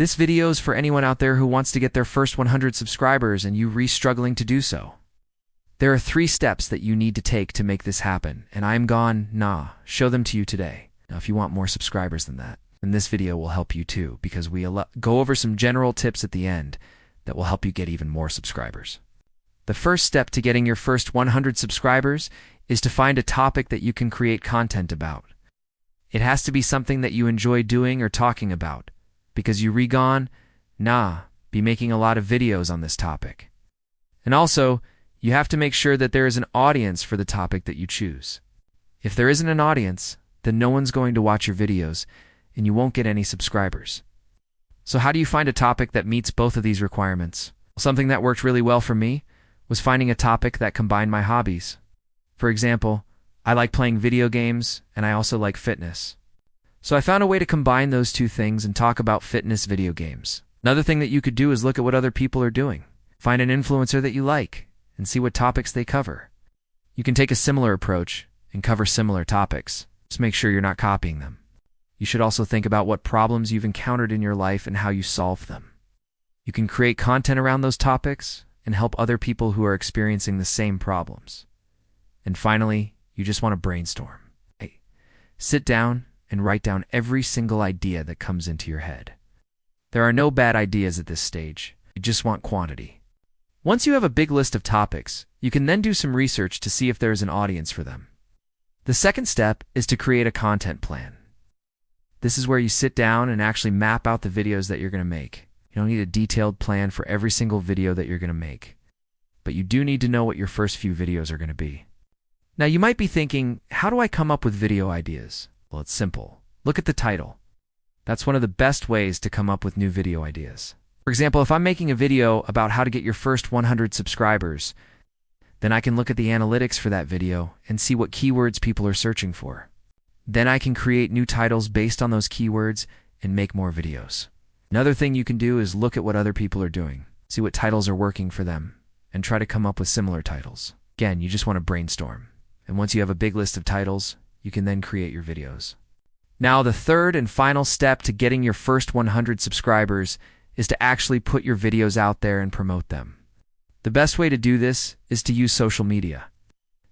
This video is for anyone out there who wants to get their first 100 subscribers and you struggling to do so. There are 3 steps that you need to take to make this happen, and I'm show them to you today. Now, if you want more subscribers than that, then this video will help you too, because we go over some general tips at the end that will help you get even more subscribers. The first step to getting your first 100 subscribers is to find a topic that you can create content about. It has to be something that you enjoy doing or talking about, because you be making a lot of videos on this topic. And also, you have to make sure that there is an audience for the topic that you choose. If there isn't an audience, then no one's going to watch your videos, and you won't get any subscribers. So how do you find a topic that meets both of these requirements? Something that worked really well for me was finding a topic that combined my hobbies. For example, I like playing video games, and I also like fitness. So I found a way to combine those 2 things and talk about fitness video games. Another thing that you could do is look at what other people are doing. Find an influencer that you like and see what topics they cover. You can take a similar approach and cover similar topics. Just make sure you're not copying them. You should also think about what problems you've encountered in your life and how you solve them. You can create content around those topics and help other people who are experiencing the same problems. And finally, you just want to brainstorm. Sit down and write down every single idea that comes into your head. There are no bad ideas at this stage. You just want quantity. Once you have a big list of topics, you can then do some research to see if there is an audience for them. The second step is to create a content plan. This is where you sit down and actually map out the videos that you're going to make. You don't need a detailed plan for every single video that you're going to make, but you do need to know what your first few videos are going to be. Now, you might be thinking, how do I come up with video ideas? Well, it's simple. Look at the title. That's one of the best ways to come up with new video ideas. For example, if I'm making a video about how to get your first 100 subscribers, then I can look at the analytics for that video and see what keywords people are searching for. Then I can create new titles based on those keywords and make more videos. Another thing you can do is look at what other people are doing, see what titles are working for them, and try to come up with similar titles. Again, you just want to brainstorm. And once you have a big list of titles, you can then create your videos. Now, the third and final step to getting your first 100 subscribers is to actually put your videos out there and promote them. The best way to do this is to use social media.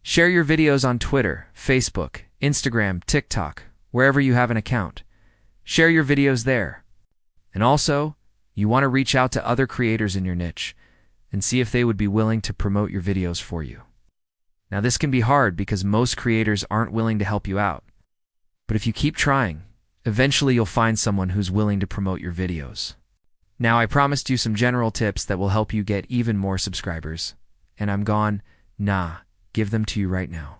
Share your videos on Twitter, Facebook, Instagram, TikTok, wherever you have an account. Share your videos there. And also, you want to reach out to other creators in your niche and see if they would be willing to promote your videos for you. Now, this can be hard because most creators aren't willing to help you out. But if you keep trying, eventually you'll find someone who's willing to promote your videos. Now, I promised you some general tips that will help you get even more subscribers, and I'm give them to you right now.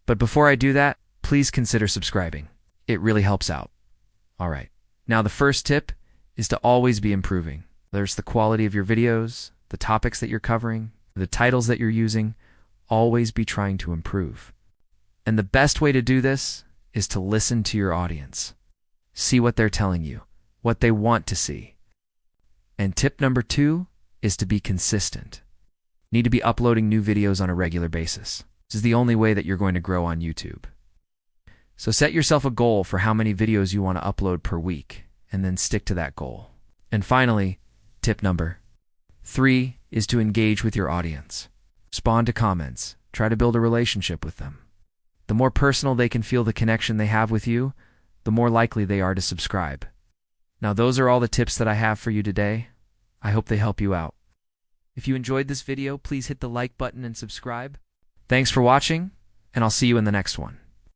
But before I do that, please consider subscribing. It really helps out. All right. Now, the first tip is to always be improving. There's the quality of your videos, the topics that you're covering, the titles that you're using. Always be trying to improve. And the best way to do this is to listen to your audience. See what they're telling you, what they want to see. And tip number 2 is to be consistent. You need to be uploading new videos on a regular basis. This is the only way that you're going to grow on YouTube. So set yourself a goal for how many videos you want to upload per week, and then stick to that goal. And finally, tip number 3 is to engage with your audience. Respond to comments. Try to build a relationship with them. The more personal they can feel the connection they have with you, the more likely they are to subscribe. Now, those are all the tips that I have for you today. I hope they help you out. If you enjoyed this video, please hit the like button and subscribe. Thanks for watching, and I'll see you in the next one.